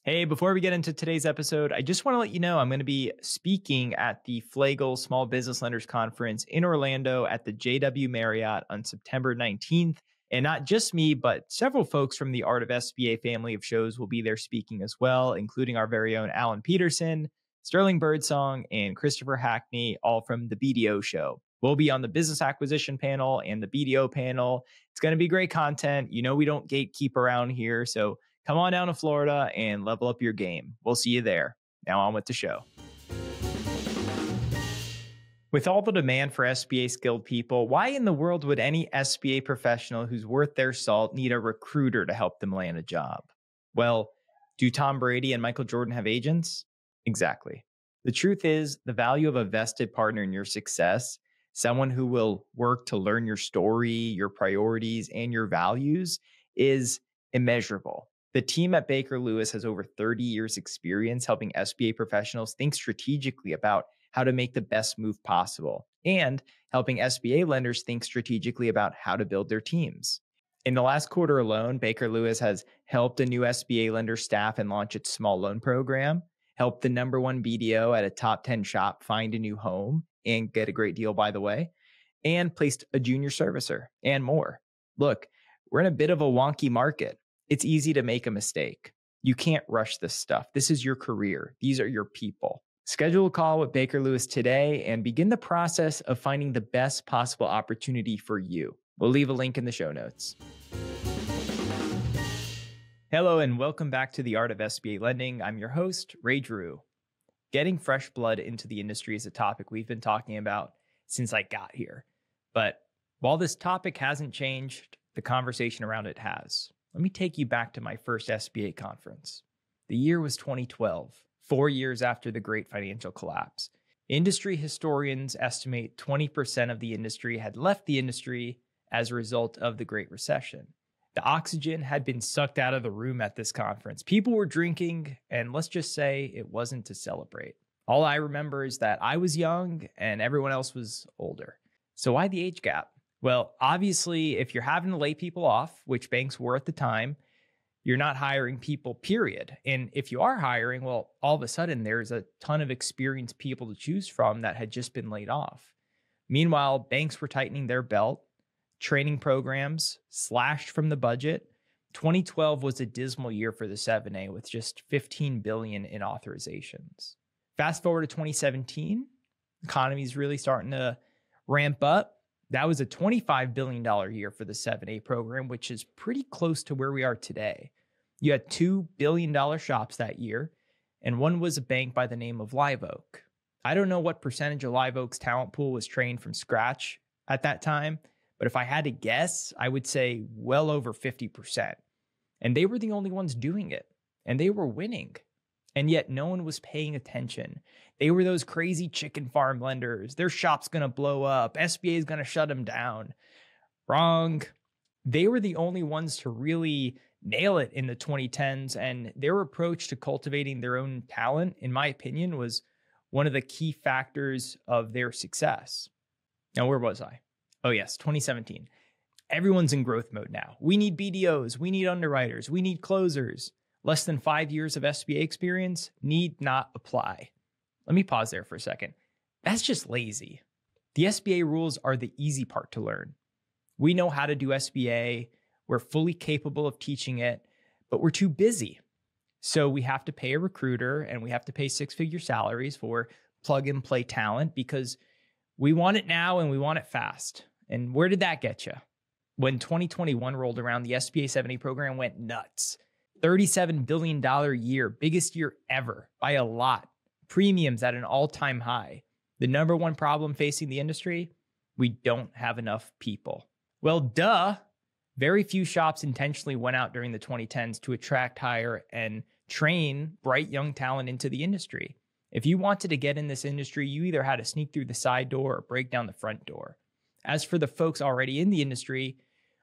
Hey, before we get into today's episode, I just want to let you know I'm going to be speaking at the Flagel Small Business Lenders Conference in Orlando at the JW Marriott on September 19th. And not just me, but several folks from the Art of SBA family of shows will be there speaking as well, including our very own Alan Peterson, Sterling Birdsong, and Christopher Hackney, all from the BDO show. We'll be on the business acquisition panel and the BDO panel. It's going to be great content. You know, we don't gatekeep around here, so come on down to Florida and level up your game. We'll see you there. Now on with the show. With all the demand for SBA skilled people, why in the world would any SBA professional who's worth their salt need a recruiter to help them land a job? Well, do Tom Brady and Michael Jordan have agents? Exactly. The truth is, the value of a vested partner in your success, someone who will work to learn your story, your priorities, and your values, is immeasurable. The team at Baker Lewis has over 30 years experience helping SBA professionals think strategically about how to make the best move possible and helping SBA lenders think strategically about how to build their teams. In the last quarter alone, Baker Lewis has helped a new SBA lender staff and launch its small loan program, helped the number one BDO at a top 10 shop find a new home and get a great deal, by the way, and placed a junior servicer and more. Look, we're in a bit of a wonky market. It's easy to make a mistake. You can't rush this stuff. This is your career. These are your people. Schedule a call with Baker Lewis today and begin the process of finding the best possible opportunity for you. We'll leave a link in the show notes. Hello and welcome back to the Art of SBA Lending. I'm your host, Ray Drew. Getting fresh blood into the industry is a topic we've been talking about since I got here. But while this topic hasn't changed, the conversation around it has. Let me take you back to my first SBA conference. The year was 2012, 4 years after the great financial collapse. Industry historians estimate 20% of the industry had left the industry as a result of the Great Recession. The oxygen had been sucked out of the room at this conference. People were drinking, and let's just say it wasn't to celebrate. All I remember is that I was young and everyone else was older. So why the age gap? Well, obviously, if you're having to lay people off, which banks were at the time, you're not hiring people, period. And if you are hiring, well, all of a sudden, there's a ton of experienced people to choose from that had just been laid off. Meanwhile, banks were tightening their belt, training programs slashed from the budget. 2012 was a dismal year for the 7A with just $15 billion in authorizations. Fast forward to 2017, the economy's really starting to ramp up. That was a $25 billion year for the 7A program, which is pretty close to where we are today. You had $2 billion shops that year, and one was a bank by the name of Live Oak. I don't know what percentage of Live Oak's talent pool was trained from scratch at that time, but if I had to guess, I would say well over 50%. And they were the only ones doing it, and they were winning. And yet no one was paying attention. They were those crazy chicken farm lenders. Their shop's going to blow up. SBA is going to shut them down. Wrong. They were the only ones to really nail it in the 2010s. And their approach to cultivating their own talent, in my opinion, was one of the key factors of their success. Now, where was I? Oh, yes, 2017. Everyone's in growth mode now. We need BDOs. We need underwriters. We need closers. Less than 5 years of SBA experience need not apply. Let me pause there for a second. That's just lazy. The SBA rules are the easy part to learn. We know how to do SBA. We're fully capable of teaching it, but we're too busy. So we have to pay a recruiter and we have to pay six-figure salaries for plug and play talent because we want it now and we want it fast. And where did that get you? When 2021 rolled around, the SBA 7A program went nuts. $37 billion year, biggest year ever by a lot. Premiums at an all-time high. The number one problem facing the industry? We don't have enough people. Well, duh. Very few shops intentionally went out during the 2010s to attract, hire, and train bright young talent into the industry. If you wanted to get in this industry, you either had to sneak through the side door or break down the front door. As for the folks already in the industry,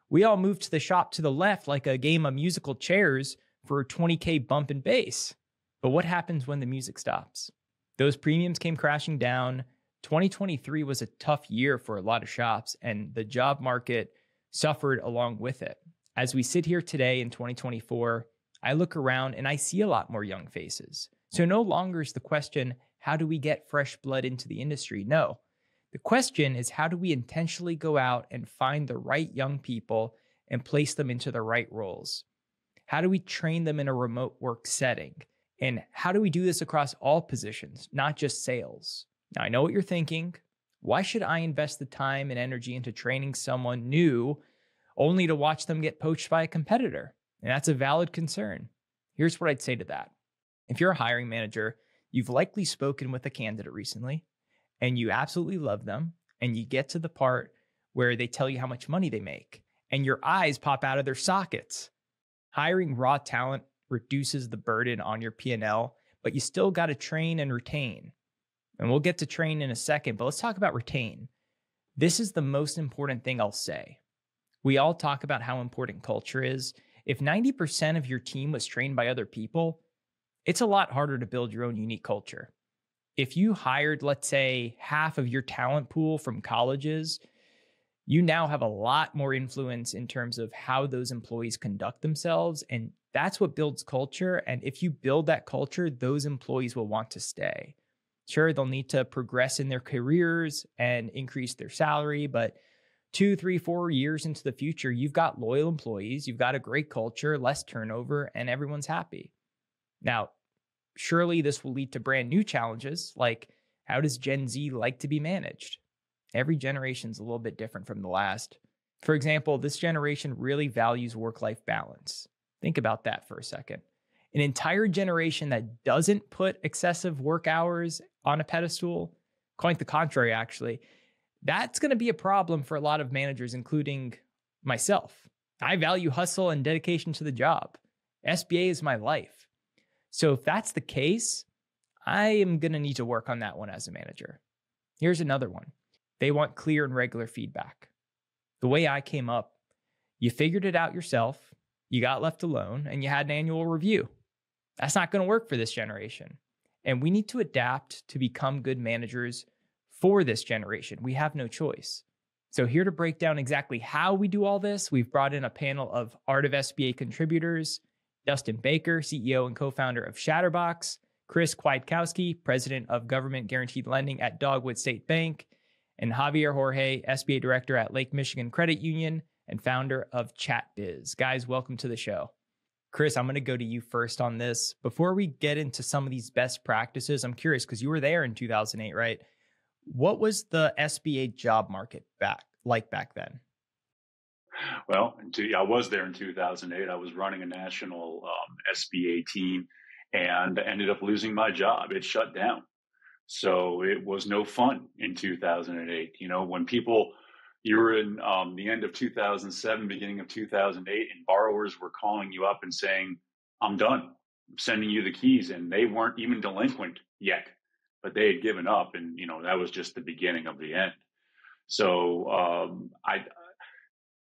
we all moved to the shop to the left like a game of musical chairs for a $20K bump in base. But what happens when the music stops? Those premiums came crashing down. 2023 was a tough year for a lot of shops, and the job market suffered along with it. As we sit here today in 2024, I look around and I see a lot more young faces. So no longer is the question, how do we get fresh blood into the industry? No. The question is, how do we intentionally go out and find the right young people and place them into the right roles? How do we train them in a remote work setting? And how do we do this across all positions, not just sales? Now, I know what you're thinking. Why should I invest the time and energy into training someone new only to watch them get poached by a competitor? And that's a valid concern. Here's what I'd say to that. If you're a hiring manager, you've likely spoken with a candidate recently and you absolutely love them, and you get to the part where they tell you how much money they make and your eyes pop out of their sockets. Hiring raw talent reduces the burden on your P&L, but you still got to train and retain. And we'll get to train in a second, but let's talk about retain. This is the most important thing I'll say. We all talk about how important culture is. If 90% of your team was trained by other people, it's a lot harder to build your own unique culture. If you hired, let's say, half of your talent pool from colleges, you now have a lot more influence in terms of how those employees conduct themselves. And that's what builds culture. And if you build that culture, those employees will want to stay. Sure, they'll need to progress in their careers and increase their salary, but 2, 3, 4 years into the future, you've got loyal employees, you've got a great culture, less turnover, and everyone's happy. Now, surely this will lead to brand new challenges, like how does Gen Z like to be managed? Every generation's a little bit different from the last. For example, this generation really values work-life balance. Think about that for a second. An entire generation that doesn't put excessive work hours on a pedestal, quite the contrary, actually, that's going to be a problem for a lot of managers, including myself. I value hustle and dedication to the job. SBA is my life. So if that's the case, I am going to need to work on that one as a manager. Here's another one. They want clear and regular feedback. The way I came up, you figured it out yourself, you got left alone, and you had an annual review. That's not going to work for this generation. And we need to adapt to become good managers for this generation. We have no choice. So here to break down exactly how we do all this, we've brought in a panel of Art of SBA contributors, Dustin Baker, CEO and co-founder of Shatterbox, Chris Kwiatkowski, president of government guaranteed lending at Dogwood State Bank, and Javier Jorge, SBA director at Lake Michigan Credit Union and founder of ChatBiz. Guys, welcome to the show. Chris, I'm going to go to you first on this. Before we get into some of these best practices, I'm curious because you were there in 2008, right? What was the SBA job market back then? Well, I was there in 2008. I was running a national SBA team and ended up losing my job. It shut down. So it was no fun in 2008. You know, when you were in the end of 2007, beginning of 2008, and borrowers were calling you up and saying, I'm done, I'm sending you the keys. And they weren't even delinquent yet, but they had given up. And, you know, that was just the beginning of the end. So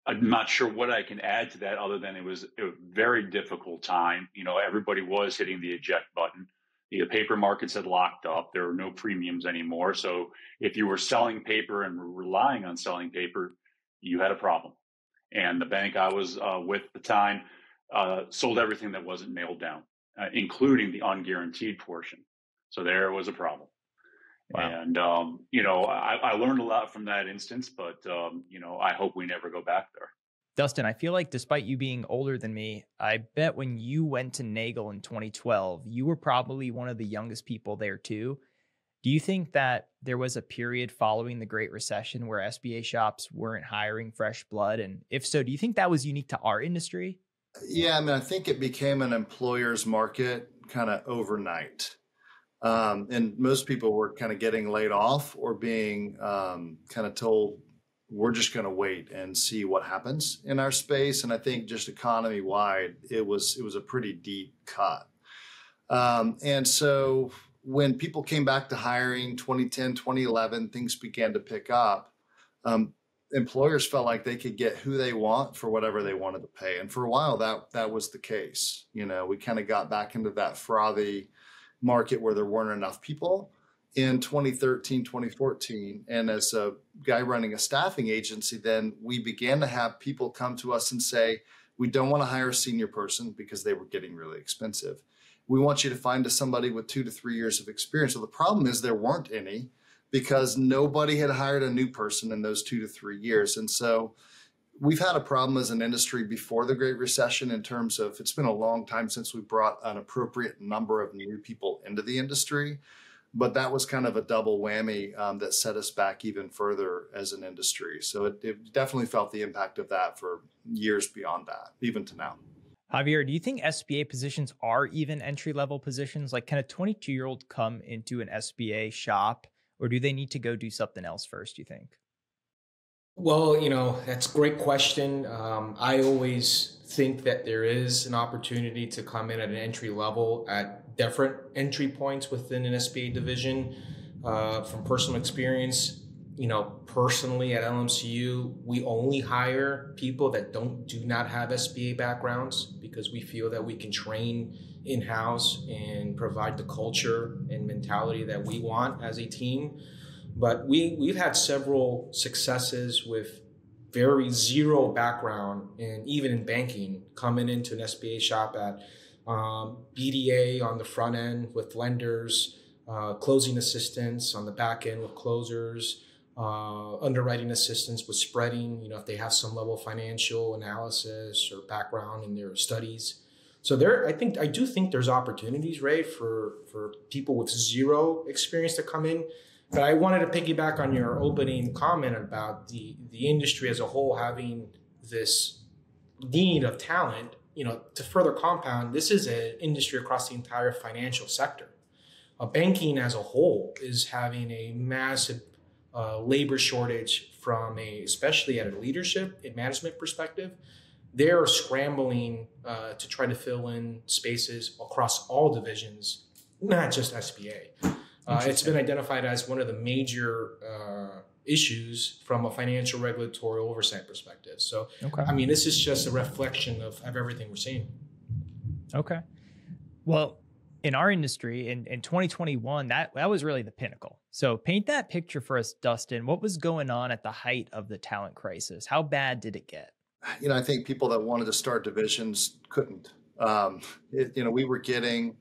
I'm not sure what I can add to that other than it was a very difficult time. You know, everybody was hitting the eject button. The paper markets had locked up. There were no premiums anymore. So if you were selling paper and were relying on selling paper, you had a problem. And the bank I was with at the time sold everything that wasn't nailed down, including the unguaranteed portion. So there was a problem. Wow. And, you know, I learned a lot from that instance, but, you know, I hope we never go back there. Dustin, I feel like despite you being older than me, I bet when you went to Nagel in 2012, you were probably one of the youngest people there too. Do you think that there was a period following the Great Recession where SBA shops weren't hiring fresh blood? And if so, do you think that was unique to our industry? Yeah, I mean, I think it became an employer's market kind of overnight. And most people were kind of getting laid off or being kind of told, we're just going to wait and see what happens in our space. And I think just economy wide, it was a pretty deep cut. And so when people came back to hiring 2010, 2011, things began to pick up. Employers felt like they could get who they want for whatever they wanted to pay. And for a while, that was the case. You know, we kind of got back into that frothy market where there weren't enough people in 2013, 2014. And as a guy running a staffing agency, then we began to have people come to us and say, We don't want to hire a senior person because they were getting really expensive. We want you to find us somebody with 2 to 3 years of experience. So the problem is there weren't any because nobody had hired a new person in those 2 to 3 years. And so we've had a problem as an industry before the Great Recession in terms of it's been a long time since we brought an appropriate number of new people into the industry. But that was kind of a double whammy that set us back even further as an industry. So it definitely felt the impact of that for years beyond that, even to now. Javier, do you think SBA positions are even entry-level positions? Like, can a 22-year-old come into an SBA shop, or do they need to go do something else first, do you think? Well, that's a great question. I always think that there is an opportunity to come in at an entry level at different entry points within an SBA division. From personal experience, personally at LMCU, we only hire people that do not have SBA backgrounds because we feel that we can train in-house and provide the culture and mentality that we want as a team. But we've had several successes with very zero background and even in banking coming into an SBA shop at BDA on the front end with lenders, closing assistants on the back end with closers, underwriting assistants with spreading, if they have some level of financial analysis or background in their studies. So I do think there's opportunities, Ray, for people with zero experience to come in. But I wanted to piggyback on your opening comment about the industry as a whole having this need of talent. To further compound, this is an industry across the entire financial sector. Banking as a whole is having a massive labor shortage especially at a leadership and management perspective. They're scrambling to try to fill in spaces across all divisions, not just SBA. It's been identified as one of the major issues from a financial regulatory oversight perspective. So, okay. This is just a reflection of everything we're seeing. Okay. Well, in our industry in 2021, that was really the pinnacle. So paint that picture for us, Dustin. What was going on at the height of the talent crisis? How bad did it get? I think people that wanted to start divisions couldn't. We were getting...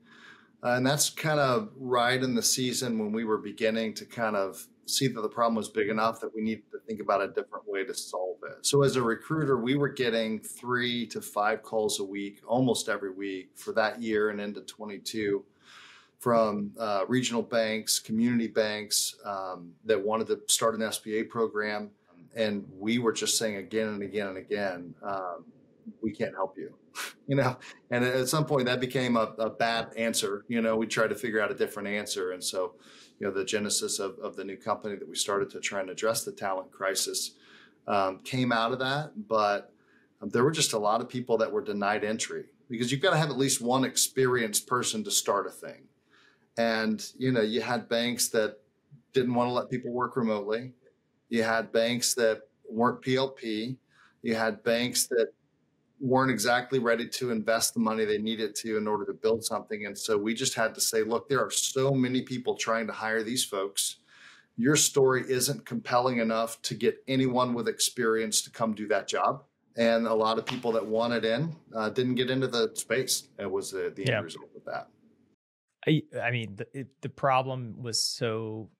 and that's kind of right in the season when we were beginning to kind of see that the problem was big enough that we needed to think about a different way to solve it. So as a recruiter, we were getting 3 to 5 calls a week, almost every week for that year and into 22 from regional banks, community banks that wanted to start an SBA program. And we were just saying again and again and again, we can't help you. And at some point that became a bad answer. We tried to figure out a different answer. And so, the genesis of the new company that we started to try and address the talent crisis came out of that. But there were just a lot of people that were denied entry because you've got to have at least one experienced person to start a thing. And, you had banks that didn't want to let people work remotely. You had banks that weren't PLP. You had banks that weren't exactly ready to invest the money they needed to in order to build something. And so we just had to say, look, there are so many people trying to hire these folks. Your story isn't compelling enough to get anyone with experience to come do that job. And a lot of people that wanted in didn't get into the space. It was the end result of that. The problem was so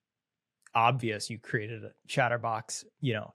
obvious. You created a Shatterbox,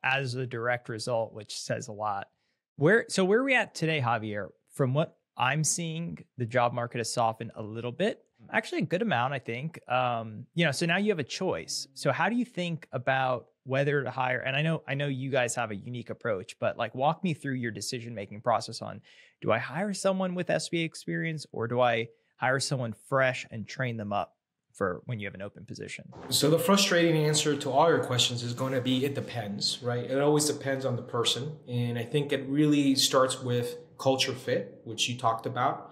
as a direct result, which says a lot. Where are we at today, Javier? From what I'm seeing, the job market has softened a little bit, actually a good amount, I think. So now you have a choice. So how do you think about whether to hire? And I know you guys have a unique approach, but walk me through your decision-making process on, do I hire someone with SBA experience or do I hire someone fresh and train them up for when you have an open position? So the frustrating answer to all your questions is going to be, it depends, right? It always depends on the person. And I think it really starts with culture fit, which you talked about.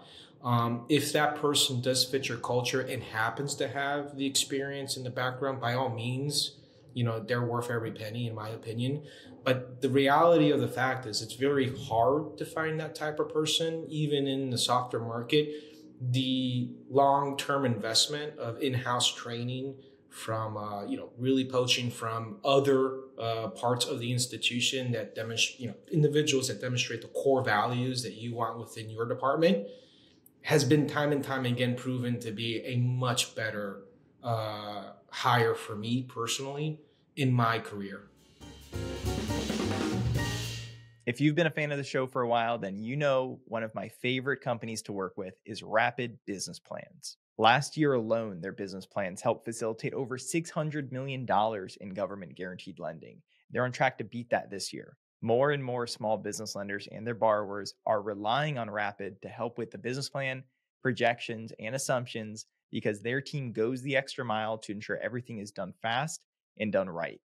If that person does fit your culture and happens to have the experience and the background, by all means, they're worth every penny, in my opinion. But the reality of the fact is it's very hard to find that type of person, even in the softer market. The long-term investment of in-house training from really poaching from other parts of the institution that demonstrate, individuals that demonstrate the core values that you want within your department, has been time and time again proven to be a much better hire for me personally in my career. If you've been a fan of the show for a while, then you know one of my favorite companies to work with is Rapid Business Plans. Last year alone, their business plans helped facilitate over $600 million in government guaranteed lending. They're on track to beat that this year. More and more small business lenders and their borrowers are relying on Rapid to help with the business plan, projections, and assumptions because their team goes the extra mile to ensure everything is done fast and done right.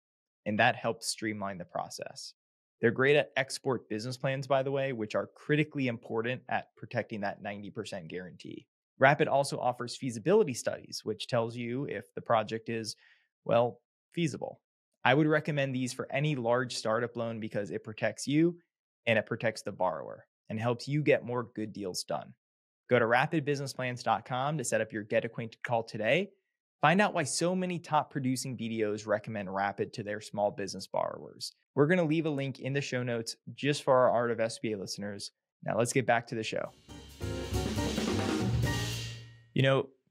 And that helps streamline the process. They're great at export business plans, by the way, which are critically important at protecting that 90% guarantee. Rapid also offers feasibility studies, which tells you if the project is, well, feasible. I would recommend these for any large startup loan because it protects you and it protects the borrower and helps you get more good deals done. Go to rapidbusinessplans.com to set up your Get Acquainted call today. Find out why so many top producing BDOs recommend Rapid to their small business borrowers. We're going to leave a link in the show notes just for our Art of SBA listeners. Now let's get back to the show.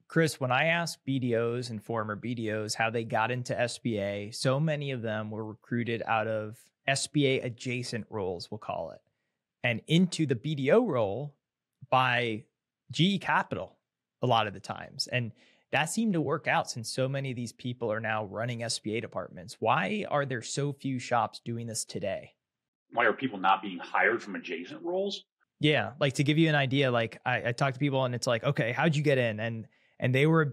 Chris, when I ask BDOs and former BDOs how they got into SBA, so many of them were recruited out of SBA adjacent roles, we'll call it, and into the BDO role by GE Capital a lot of the times. And that seemed to work out since so many of these people are now running SBA departments. Why are there so few shops doing this today? Why are people not being hired from adjacent roles? Yeah, like to give you an idea, like I talk to people and it's like, okay, how'd you get in? And they were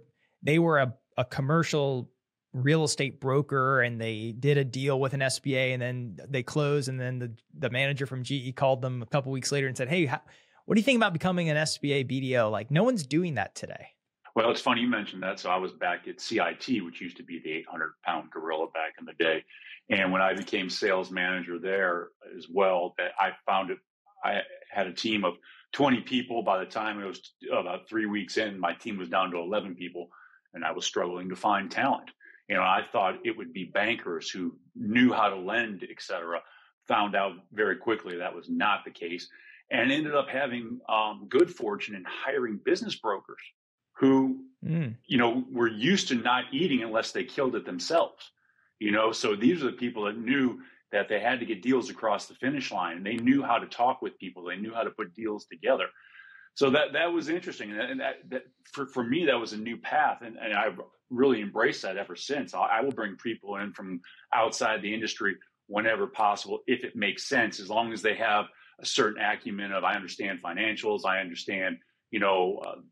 a commercial real estate broker and they did a deal with an SBA and then they closed. And then the manager from GE called them a couple weeks later and said, hey, what do you think about becoming an SBA BDO? Like no one's doing that today. Well, it's funny you mentioned that. So I was back at CIT, which used to be the 800-pound gorilla back in the day. And when I became sales manager there as well, that I found it, I had a team of 20 people. By the time it was about 3 weeks in, my team was down to 11 people, and I was struggling to find talent. I thought it would be bankers who knew how to lend, et cetera. Found out very quickly that was not the case, and ended up having good fortune in hiring business brokers who, were used to not eating unless they killed it themselves. So these are the people that knew that they had to get deals across the finish line, and they knew how to talk with people. They knew how to put deals together. So that was interesting. And that for me, that was a new path. And I've really embraced that ever since. I will bring people in from outside the industry whenever possible, if it makes sense, as long as they have a certain acumen of, I understand financials, I understand,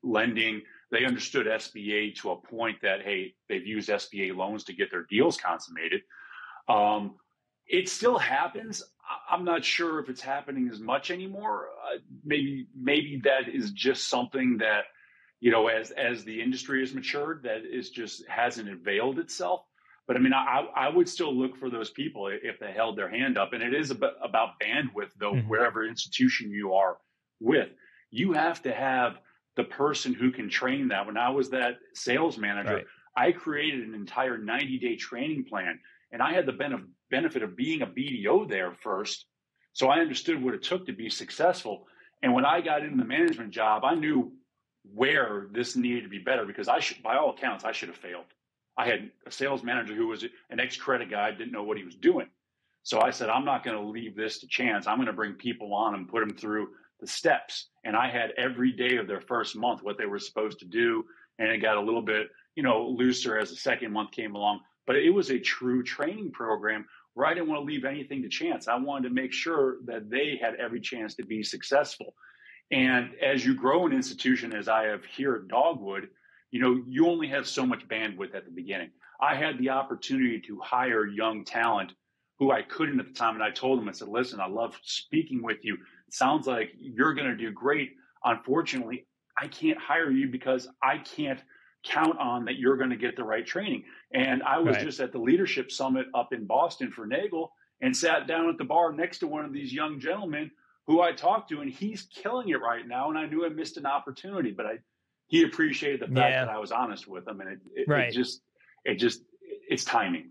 lending. They understood SBA to a point that, hey, they've used SBA loans to get their deals consummated. It still happens. I'm not sure if it's happening as much anymore. Maybe that is just something that, as the industry has matured, that is just hasn't availed itself. But I would still look for those people if they held their hand up. And it is about bandwidth, though, wherever institution you are with. You have to have the person who can train that. When I was that sales manager, right, I created an entire 90-day training plan. And I had the benefit of being a BDO there first. So I understood what it took to be successful. And when I got into the management job, I knew where this needed to be better because by all accounts, I should have failed. I had a sales manager who was an ex-credit guy, didn't know what he was doing. So I said, I'm not going to leave this to chance. I'm going to bring people on and put them through the steps. And I had every day of their first month what they were supposed to do. And it got a little bit, looser as the second month came along. But it was a true training program where I didn't want to leave anything to chance. I wanted to make sure that they had every chance to be successful. And as you grow an institution, as I have here at Dogwood, you only have so much bandwidth at the beginning. I had the opportunity to hire young talent who I couldn't at the time. And I told them, I said, listen, I love speaking with you. It sounds like you're going to do great. Unfortunately, I can't hire you because I can't count on that you're going to get the right training. And I was just at the leadership summit up in Boston for Nagel and sat down at the bar next to one of these young gentlemen who I talked to, and he's killing it right now. And I knew I missed an opportunity, but he appreciated the fact that I was honest with him. And it it's timing.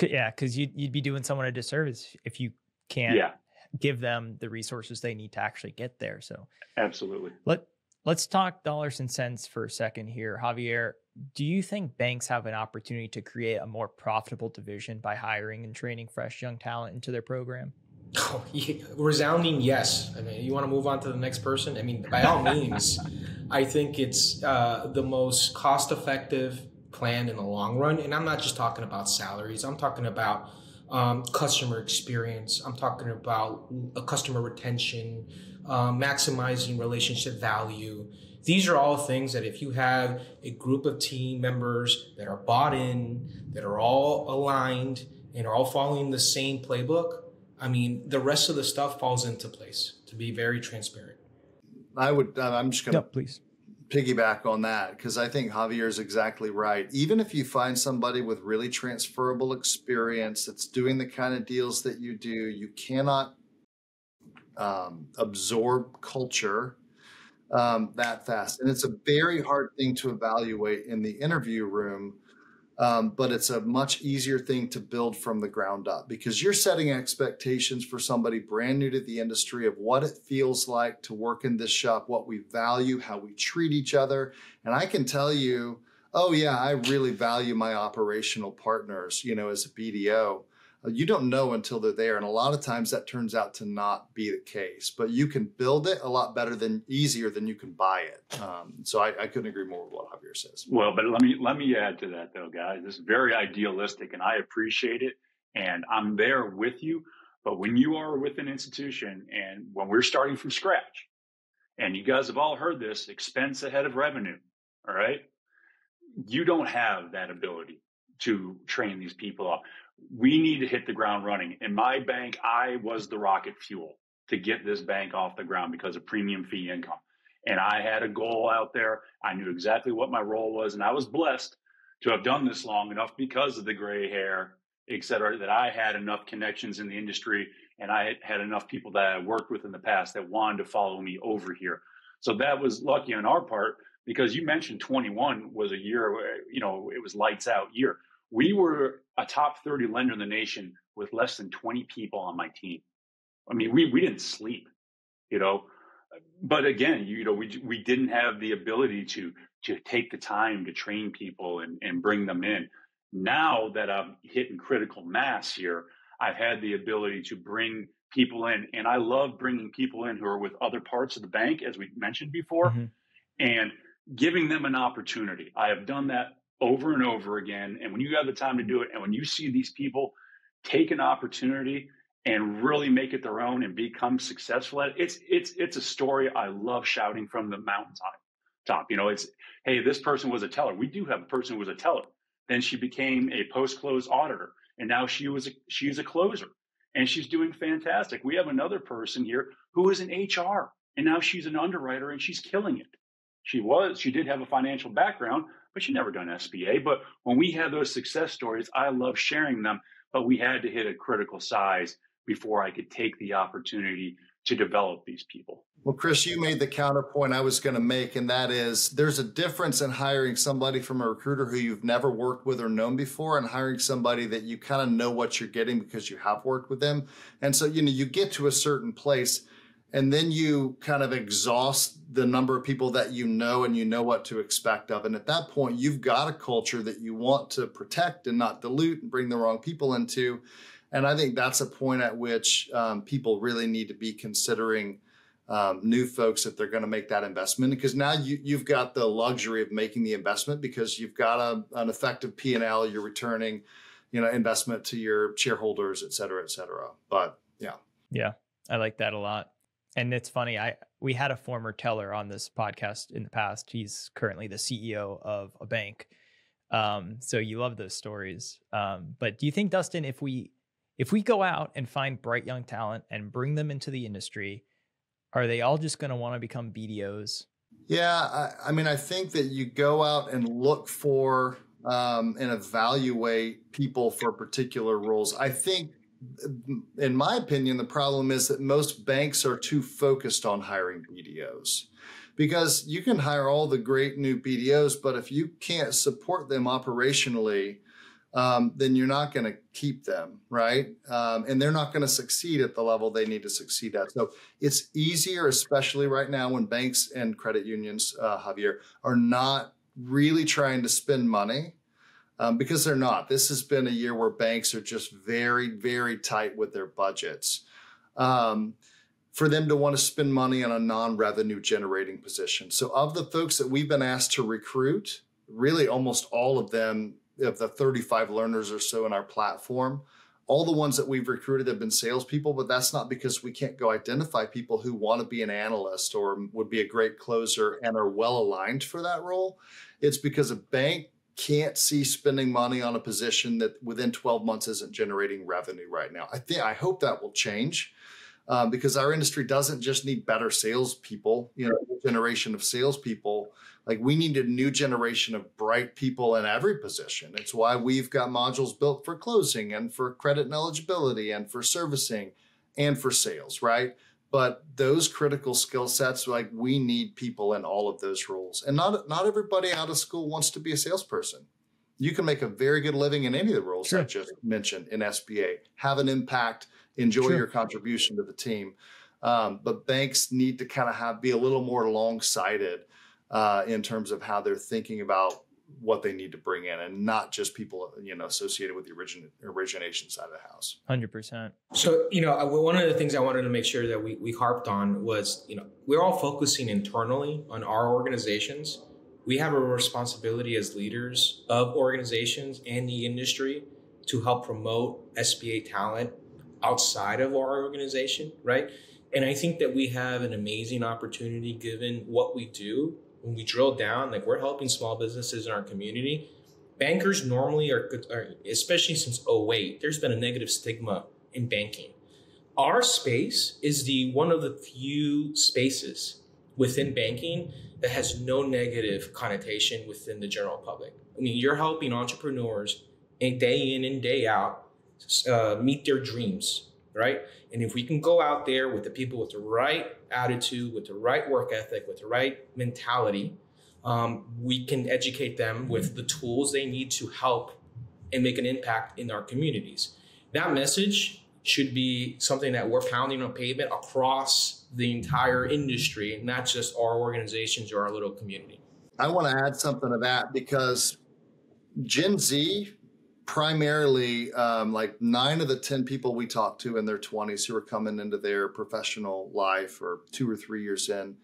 Yeah, because you'd be doing someone a disservice if you can't give them the resources they need to actually get there. So absolutely. Let's talk dollars and cents for a second here. Javier, do you think banks have an opportunity to create a more profitable division by hiring and training fresh young talent into their program? Oh, yeah. Resounding yes. I mean, you want to move on to the next person? I mean, by all means, I think it's the most cost-effective plan in the long run. And I'm not just talking about salaries. I'm talking about customer experience. I'm talking about customer retention, maximizing relationship value. These are all things that if you have a group of team members that are bought in, that are all aligned and are all following the same playbook, I mean, the rest of the stuff falls into place, to be very transparent. I'm just going to please piggyback on that, because I think Javier is exactly right. Even if you find somebody with really transferable experience that's doing the kind of deals that you do, you cannot absorb culture that fast. And it's a very hard thing to evaluate in the interview room, but it's a much easier thing to build from the ground up, because you're setting expectations for somebody brand new to the industry of what it feels like to work in this shop, what we value, how we treat each other. And I can tell you, oh yeah, I really value my operational partners, as a BDO. You don't know until they're there. And a lot of times that turns out to not be the case, but you can build it a lot easier than you can buy it. So I couldn't agree more with what Javier says. Well, but let me add to that though, guys. This is very idealistic and I appreciate it. And I'm there with you. But when you are with an institution and when we're starting from scratch, and you guys have all heard this, expense ahead of revenue, all right? You don't have that ability to train these people up. We need to hit the ground running. In my bank, I was the rocket fuel to get this bank off the ground because of premium fee income. And I had a goal out there. I knew exactly what my role was. And I was blessed to have done this long enough because of the gray hair, et cetera, that I had enough connections in the industry and I had enough people that I worked with in the past that wanted to follow me over here. So that was lucky on our part, because you mentioned 21 was a year where, it was lights out year. We were a top 30 lender in the nation with less than 20 people on my team. I mean, we didn't sleep, but again, we didn't have the ability to take the time to train people and bring them in. Now that I'm hitting critical mass here, I've had the ability to bring people in, and I love bringing people in who are with other parts of the bank, as we mentioned before, and giving them an opportunity. I have done that over and over again. And when you have the time to do it, and when you see these people take an opportunity and really make it their own and become successful at it, it's a story I love shouting from the mountaintop. It's, hey, this person was a teller. We do have a person who was a teller. Then she became a post-close auditor, and now she's a closer, and she's doing fantastic. We have another person here who is an HR, and now she's an underwriter, and she's killing it. She did have a financial background, but she never done SBA. But when we have those success stories, I love sharing them, but we had to hit a critical size before I could take the opportunity to develop these people. Well, Chris, you made the counterpoint I was going to make, and that is there's a difference in hiring somebody from a recruiter who you've never worked with or known before and hiring somebody that you kind of know what you're getting because you have worked with them. And so, you get to a certain place and then you kind of exhaust the number of people that you know and you know what to expect of. And at that point, you've got a culture that you want to protect and not dilute and bring the wrong people into. And I think that's a point at which people really need to be considering new folks if they're going to make that investment, because now you've got the luxury of making the investment because you've got an effective P&L, you're returning, investment to your shareholders, et cetera, et cetera. But yeah, I like that a lot. And it's funny, we had a former teller on this podcast in the past. He's currently the CEO of a bank. So you love those stories. But do you think, Dustin, if we go out and find bright young talent and bring them into the industry, are they all just going to want to become BDOs? Yeah, I think that you go out and look for and evaluate people for particular roles. I think, in my opinion, the problem is that most banks are too focused on hiring BDOs because you can hire all the great new BDOs, but if you can't support them operationally, then you're not going to keep them, right? And they're not going to succeed at the level they need to succeed at. So it's easier, especially right now when banks and credit unions, Javier, are not really trying to spend money, because they're not. This has been a year where banks are just very, very tight with their budgets. For them to want to spend money on a non-revenue generating position. So of the folks that we've been asked to recruit, really almost all of them, of the 35 learners or so in our platform, all the ones that we've recruited have been salespeople, but that's not because we can't go identify people who want to be an analyst or would be a great closer and are well aligned for that role. It's because a bank can't see spending money on a position that within 12 months isn't generating revenue right now. I hope that will change. Because our industry doesn't just need better salespeople, a generation of salespeople. Like, we need a new generation of bright people in every position. It's why we've got modules built for closing and for credit and eligibility and for servicing and for sales, right? But those critical skill sets, like, we need people in all of those roles. And not everybody out of school wants to be a salesperson. You can make a very good living in any of the roles I just mentioned in SBA, have an impact, enjoy your contribution to the team. But banks need to kind of be a little more long-sighted in terms of how they're thinking about what they need to bring in, and not just people, associated with the origination side of the house. 100%. So, one of the things I wanted to make sure that we harped on was, we're all focusing internally on our organizations. We have a responsibility as leaders of organizations and the industry to help promote SBA talent outside of our organization, right? And I think that we have an amazing opportunity given what we do. When we drill down, like, we're helping small businesses in our community. Bankers normally are especially since 2008, there's been a negative stigma in banking. Our space is one of the few spaces within banking that has no negative connotation within the general public. I mean, you're helping entrepreneurs day in and day out meet their dreams, right? And if we can go out there with the people with the right attitude, with the right work ethic, with the right mentality, we can educate them with the tools they need to help and make an impact in our communities. That message should be something that we're pounding on pavement across the entire industry, not just our organizations or our little community. I want to add something to that, because Gen Z, primarily, like 9 of the 10 people we talk to in their 20s who are coming into their professional life or 2 or 3 years in,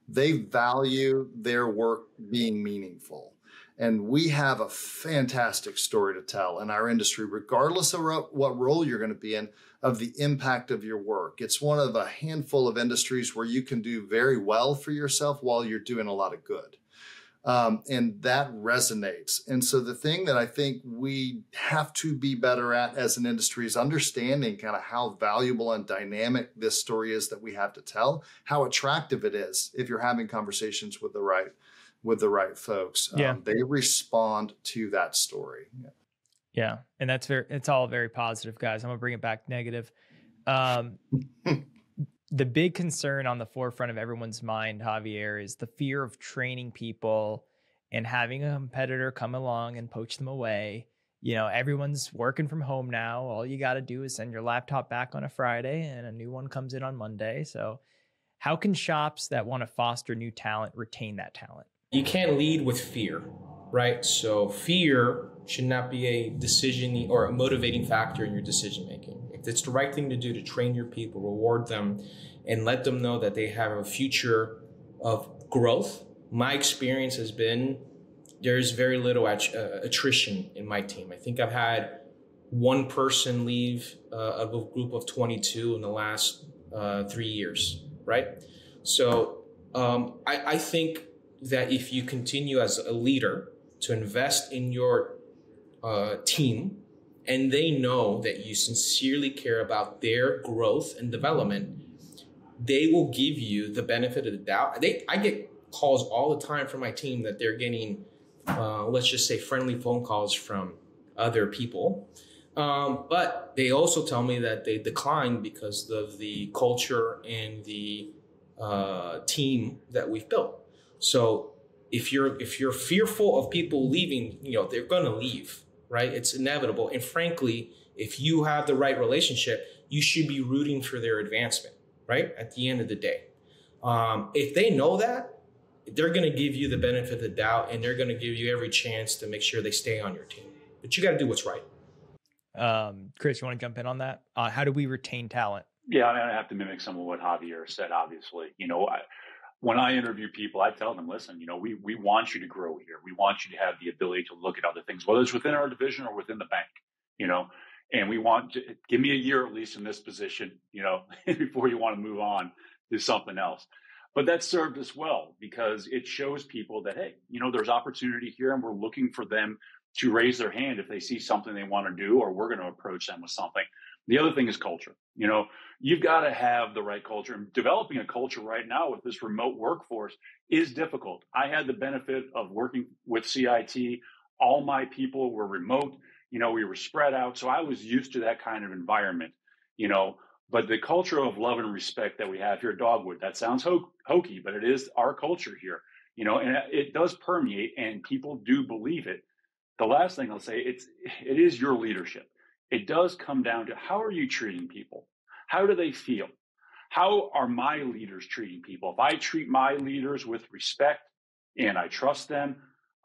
they value their work being meaningful. And we have a fantastic story to tell in our industry, regardless of what role you're going to be in, of the impact of your work. It's one of a handful of industries where you can do very well for yourself while you're doing a lot of good. And that resonates. And so the thing that I think we have to be better at as an industry is understanding kind of how valuable and dynamic this story is that we have to tell, how attractive it is if you're having conversations with the right folks. They respond to that story. Yeah. And it's all very positive, guys. I'm gonna bring it back negative. The big concern on the forefront of everyone's mind, Javier, is the fear of training people and having a competitor come along and poach them away. Everyone's working from home now. All you got to do is send your laptop back on a Friday and a new one comes in on Monday. So how can shops that want to foster new talent retain that talent? You can't lead with fear, right? So fear should not be a decision or a motivating factor in your decision making. If it's the right thing to do to train your people, reward them, and let them know that they have a future of growth. My experience has been there's very little attrition in my team. I think I've had one person leave of a group of 22 in the last 3 years, right? So I think that if you continue as a leader to invest in your team, and they know that you sincerely care about their growth and development, they will give you the benefit of the doubt. I get calls all the time from my team that they're getting, let's just say, friendly phone calls from other people. But they also tell me that they decline because of the culture and the team that we've built. So if you're fearful of people leaving, they're going to leave, right? It's inevitable. And frankly, if you have the right relationship, you should be rooting for their advancement, right? At the end of the day. If they know that, they're going to give you the benefit of the doubt, and they're going to give you every chance to make sure they stay on your team. But you got to do what's right. Chris, you want to jump in on that? How do we retain talent? Yeah, I have to mimic some of what Javier said, obviously. When I interview people, I tell them, listen, we want you to grow here. We want you to have the ability to look at other things, whether it's within our division or within the bank, and we want to give me a year at least in this position, before you want to move on to something else. But that served us well because it shows people that, hey, there's opportunity here, and we're looking for them to raise their hand if they see something they want to do, or we're going to approach them with something. The other thing is culture. You've got to have the right culture. And developing a culture right now with this remote workforce is difficult. I had the benefit of working with CIT. All my people were remote. We were spread out. So I was used to that kind of environment, but the culture of love and respect that we have here at Dogwood, that sounds hokey, but it is our culture here, and it does permeate, and people do believe it. The last thing I'll say, it is your leadership. It does come down to how are you treating people? How do they feel? How are my leaders treating people? If I treat my leaders with respect and I trust them,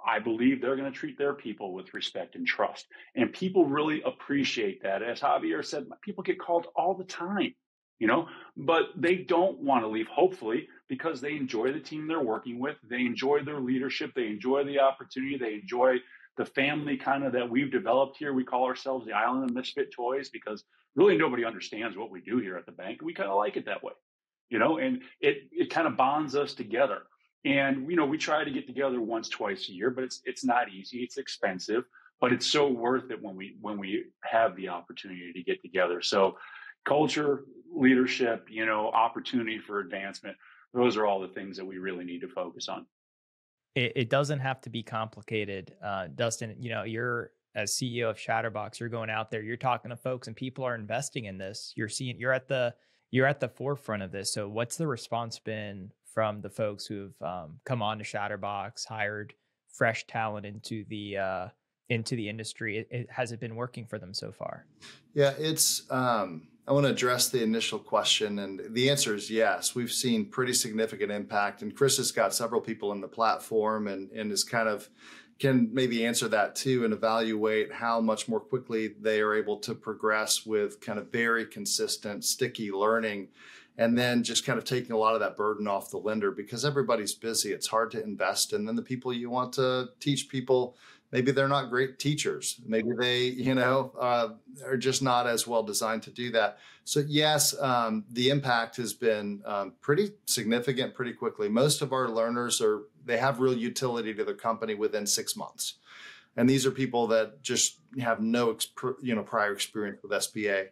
I believe they're going to treat their people with respect and trust. And people really appreciate that. As Javier said, people get called all the time, but they don't want to leave, hopefully, because they enjoy the team they're working with. They enjoy their leadership. They enjoy the opportunity. They enjoy the family kind of that we've developed here. We call ourselves the Island of Misfit Toys because really nobody understands what we do here at the bank. We kind of like it that way, and it kind of bonds us together. And, we try to get together once, twice a year, but it's not easy. It's expensive, but it's so worth it when we have the opportunity to get together. So culture, leadership, opportunity for advancement, those are all the things that we really need to focus on. It doesn't have to be complicated. Dustin, you're as CEO of Shatterbox, you're going out there, you're talking to folks and people are investing in this. You're at the forefront of this. So what's the response been from the folks who've come on to Shatterbox, hired fresh talent into the industry? Has it been working for them so far? Yeah, it's. I want to address the initial question, and the answer is yes. We've seen pretty significant impact, and Chris has got several people in the platform, and is kind of can maybe answer that too, and evaluate how much more quickly they are able to progress with kind of very consistent, sticky learning. And then just kind of taking a lot of that burden off the lender because everybody's busy. It's hard to invest. And then the people you want to teach people, maybe they're not great teachers. Maybe they, are just not as well designed to do that. So yes, the impact has been pretty significant pretty quickly. Most of our learners they have real utility to their company within 6 months. And these are people that just have no, prior experience with SBA.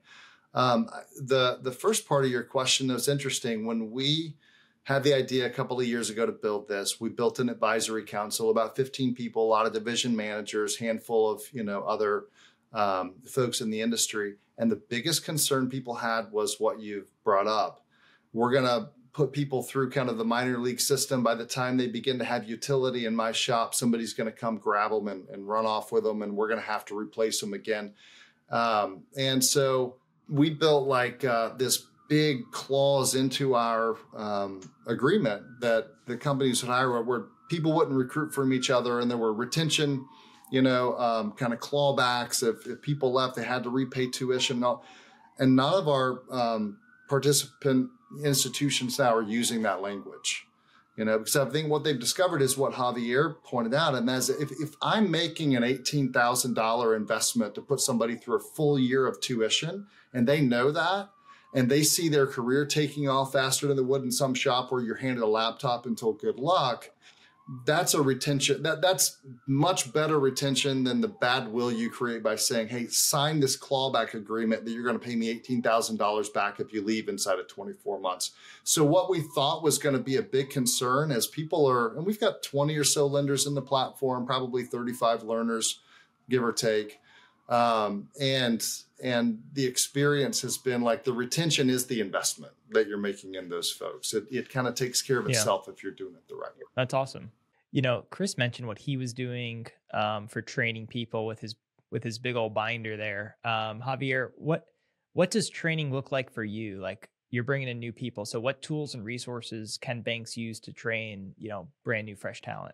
The first part of your question, though, is interesting. When we had the idea a couple of years ago to build this, we built an advisory council, about 15 people, a lot of division managers, handful of, other folks in the industry. And the biggest concern people had was what you've brought up. We're going to put people through kind of the minor league system. By the time they begin to have utility in my shop, somebody's going to come grab them and run off with them, and we're going to have to replace them again. And so we built this big clause into our agreement that the companies would hire where people wouldn't recruit from each other, and there were retention, kind of clawbacks. If people left, they had to repay tuition. And none of our participant institutions now are using that language. Because I think what they've discovered is what Javier pointed out, and that's if I'm making an $18,000 investment to put somebody through a full year of tuition, and they know that, and they see their career taking off faster than they would in some shop where you're handed a laptop and told good luck, that's a retention. That's much better retention than the bad will you create by saying, hey, sign this clawback agreement that you're going to pay me $18,000 back if you leave inside of 24 months. So what we thought was going to be a big concern as people and we've got 20 or so lenders in the platform, probably 35 learners, give or take. And the experience has been like the retention is the investment that you're making in those folks. It kind of takes care of itself if you're doing it the right way. That's awesome. Chris mentioned what he was doing for training people with his big old binder there. Javier, what does training look like for you? Like, you're bringing in new people. So what tools and resources can banks use to train, brand new, fresh talent?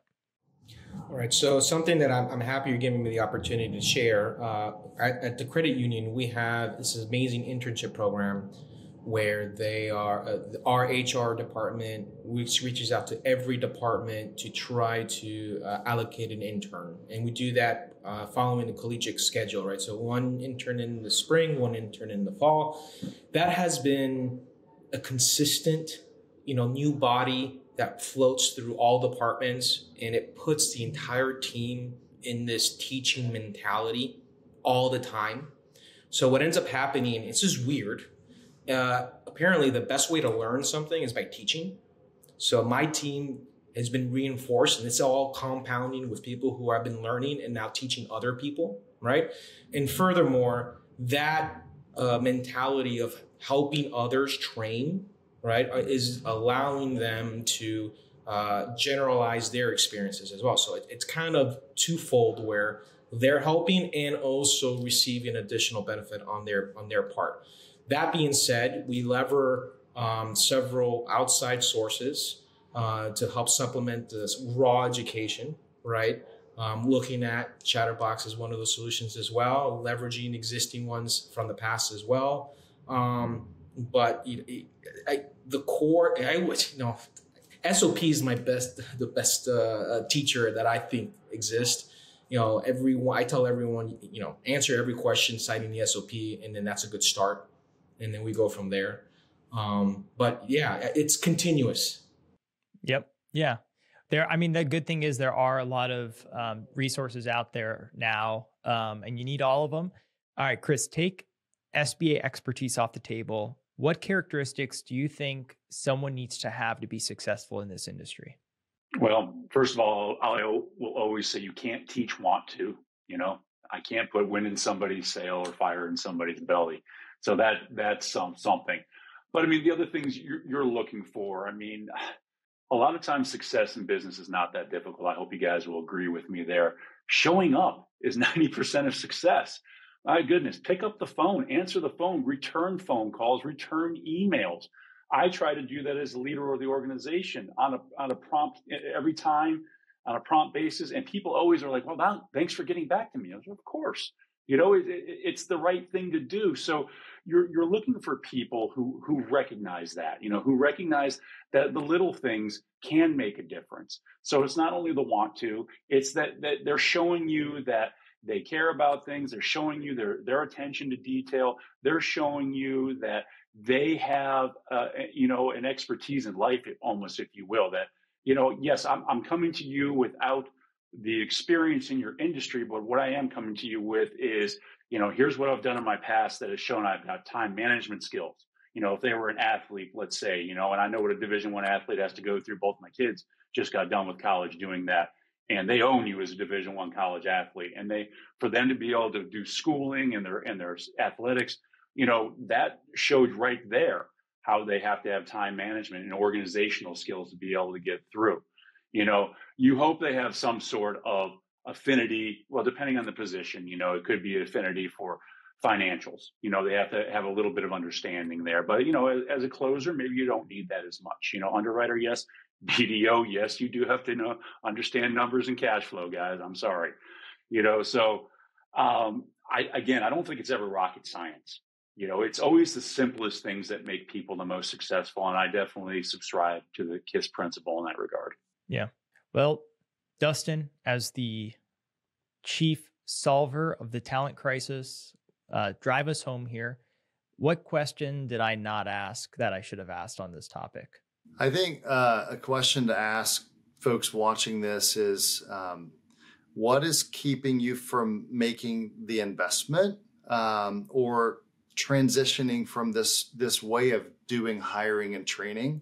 All right. So something that I'm happy you're giving me the opportunity to share. At the credit union, we have this amazing internship program where they are our HR department, which reaches out to every department to try to allocate an intern. And we do that following the collegiate schedule, right? So one intern in the spring, one intern in the fall. That has been a consistent, new body that floats through all departments, and it puts the entire team in this teaching mentality all the time. So what ends up happening, it's just weird. Apparently the best way to learn something is by teaching. So my team has been reinforced, and it's all compounding with people who have been learning and now teaching other people, right? And furthermore, that mentality of helping others train, right, is allowing them to generalize their experiences as well. So it's kind of twofold where they're helping and also receiving additional benefit on their part. That being said, we lever several outside sources to help supplement this raw education, right? Looking at Shatterbox as one of the solutions as well, leveraging existing ones from the past as well. But the core, SOP is the best teacher that I think exists. I tell everyone, answer every question citing the SOP, and then that's a good start. And then we go from there. But yeah, it's continuous. Yep. Yeah. The good thing is there are a lot of resources out there now, and you need all of them. All right, Chris, take SBA expertise off the table. What characteristics do you think someone needs to have to be successful in this industry? Well, first of all, I will always say you can't teach want to. I can't put wind in somebody's sail or fire in somebody's belly. So that's something. But the other things you're looking for, a lot of times success in business is not that difficult. I hope you guys will agree with me there. Showing up is 90% of success. My goodness, pick up the phone, answer the phone, return phone calls, return emails. I try to do that as a leader of the organization on a prompt every time on a prompt basis. And people always are like, well, thanks for getting back to me. I was like, of course, it's the right thing to do. So you're looking for people who recognize that, who recognize that the little things can make a difference. So it's not only the want to, it's that they're showing you that they care about things. They're showing you their attention to detail. They're showing you that they have, an expertise in life, almost, if you will, that, yes, I'm coming to you without the experience in your industry, but what I am coming to you with is, here's what I've done in my past that has shown I've got time management skills. If they were an athlete, let's say, and I know what a Division I athlete has to go through. Both my kids just got done with college doing that. And they own you as a Division I college athlete. And for them to be able to do schooling and their athletics, that showed right there how they have to have time management and organizational skills to be able to get through. You hope they have some sort of affinity. Well, depending on the position, it could be affinity for financials. They have to have a little bit of understanding there. But, as a closer, maybe you don't need that as much. Underwriter, yes. BDO, yes, you do have to understand numbers and cash flow, guys. I'm sorry. So I don't think it's ever rocket science. It's always the simplest things that make people the most successful. And I definitely subscribe to the KISS principle in that regard. Yeah. Well, Dustin, as the chief solver of the talent crisis, drive us home here. What question did I not ask that I should have asked on this topic? I think a question to ask folks watching this is, what is keeping you from making the investment or transitioning from this way of doing hiring and training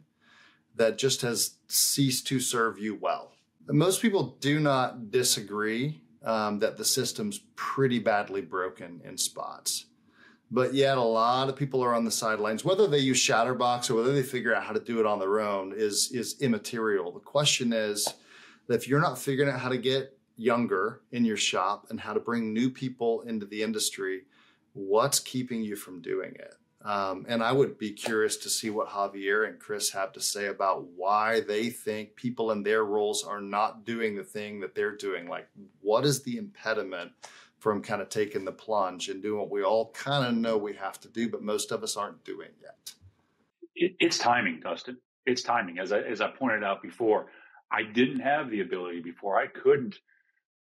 that just has ceased to serve you well? Most people do not disagree that the system's pretty badly broken in spots. But yet a lot of people are on the sidelines. Whether they use Shatterbox or whether they figure out how to do it on their own is immaterial. The question is that if you're not figuring out how to get younger in your shop and how to bring new people into the industry, what's keeping you from doing it? And I would be curious to see what Javier and Chris have to say about why they think people in their roles are not doing the thing that they're doing. Like, what is the impediment from kind of taking the plunge and doing what we all kind of know we have to do, but most of us aren't doing yet? It's timing, Dustin. It's timing. As I pointed out before, I didn't have the ability before. I couldn't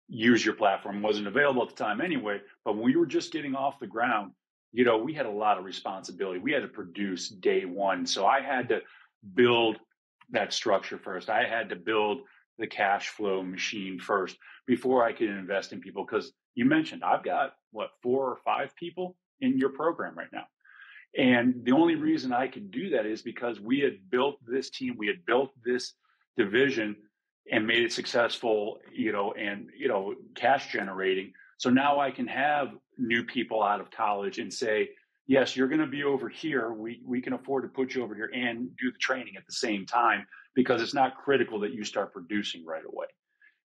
use your platform. Wasn't available at the time anyway. But when we were just getting off the ground, we had a lot of responsibility. We had to produce day one. So I had to build that structure first. I had to build the cash flow machine first before I could invest in people. Because you mentioned, I've got 4 or 5 people in your program right now. And the only reason I could do that is because we had built this team, we had built this division and made it successful, and cash generating. So now I can have new people out of college and say, yes, you're going to be over here. We can afford to put you over here and do the training at the same time, because it's not critical that you start producing right away.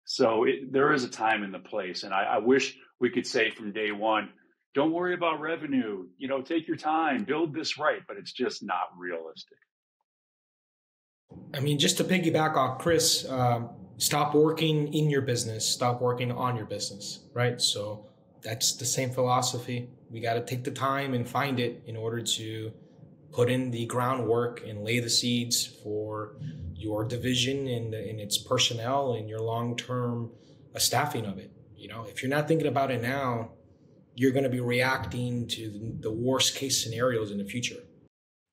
So there is a time and the place. And I wish we could say from day one, don't worry about revenue, take your time, build this right, but it's just not realistic. I mean, just to piggyback off Chris, stop working in your business, stop working on your business, right? So that's the same philosophy. We got to take the time and find it in order to put in the groundwork and lay the seeds for your division and its personnel and your long-term staffing of it. If you're not thinking about it now, you're going to be reacting to the worst case scenarios in the future.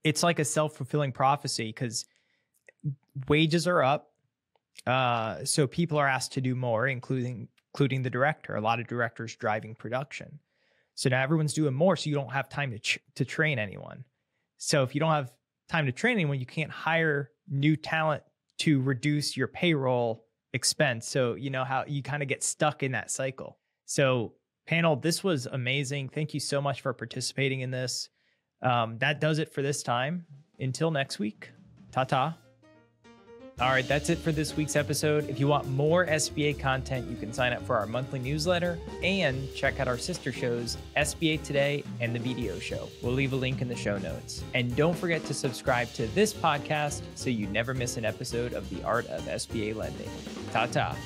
It's like a self-fulfilling prophecy, because wages are up. So people are asked to do more, including the director. A lot of directors driving production. So now everyone's doing more, so you don't have time to train anyone. So if you don't have time to train anyone, you can't hire new talent to reduce your payroll expense. So how you kind of get stuck in that cycle. So panel, this was amazing. Thank you so much for participating in this. That does it for this time. Until next week, ta-ta. All right, that's it for this week's episode. If you want more SBA content, you can sign up for our monthly newsletter and check out our sister shows, SBA Today and The BDO Show. We'll leave a link in the show notes. And don't forget to subscribe to this podcast so you never miss an episode of the Art of SBA Lending. Ta-ta.